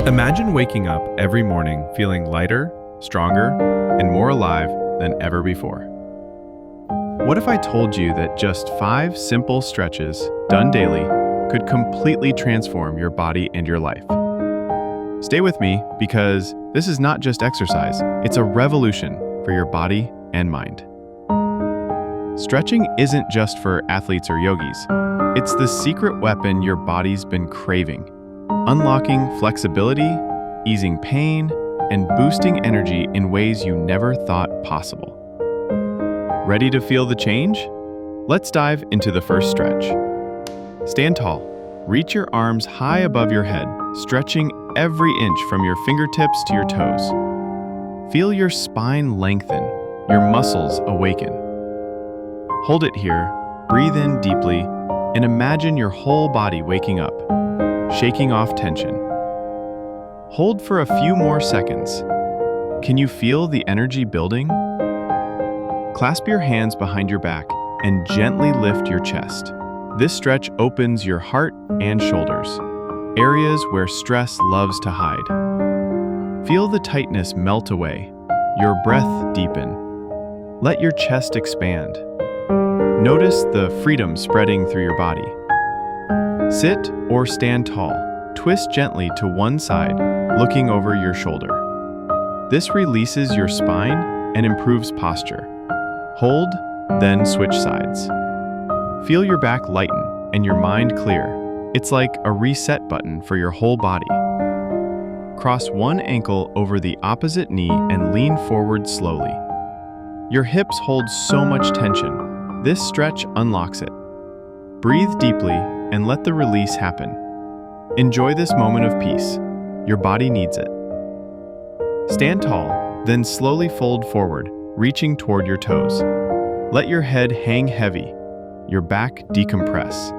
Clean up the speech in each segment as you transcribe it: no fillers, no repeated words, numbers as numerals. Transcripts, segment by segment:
Imagine waking up every morning feeling lighter, stronger, and more alive than ever before. What if I told you that just 5 simple stretches done daily could completely transform your body and your life? Stay with me because this is not just exercise, it's a revolution for your body and mind. Stretching isn't just for athletes or yogis. It's the secret weapon your body's been craving, unlocking flexibility, easing pain, and boosting energy in ways you never thought possible. Ready to feel the change? Let's dive into the first stretch. Stand tall. Reach your arms high above your head, stretching every inch from your fingertips to your toes. Feel your spine lengthen, your muscles awaken. Hold it here, breathe in deeply, and imagine your whole body waking up, shaking off tension. Hold for a few more seconds. Can you feel the energy building? Clasp your hands behind your back and gently lift your chest. This stretch opens your heart and shoulders, areas where stress loves to hide. Feel the tightness melt away, your breath deepen. Let your chest expand. Notice the freedom spreading through your body. Sit or stand tall. Twist gently to one side, looking over your shoulder. This releases your spine and improves posture. Hold, then switch sides. Feel your back lighten and your mind clear. It's like a reset button for your whole body. Cross one ankle over the opposite knee and lean forward slowly. Your hips hold so much tension. This stretch unlocks it. Breathe deeply and let the release happen. Enjoy this moment of peace. Your body needs it. Stand tall, then slowly fold forward, reaching toward your toes. Let your head hang heavy, your back decompress.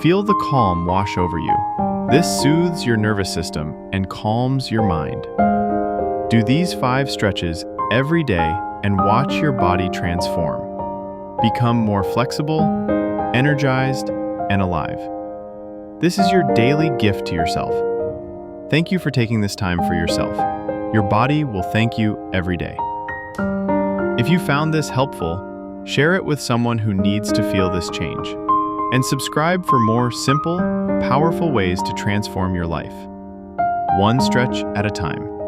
Feel the calm wash over you. This soothes your nervous system and calms your mind. Do these 5 stretches every day and watch your body transform. Become more flexible, energized, and alive. This is your daily gift to yourself. Thank you for taking this time for yourself. Your body will thank you every day. If you found this helpful, share it with someone who needs to feel this change. And subscribe for more simple, powerful ways to transform your life. One stretch at a time.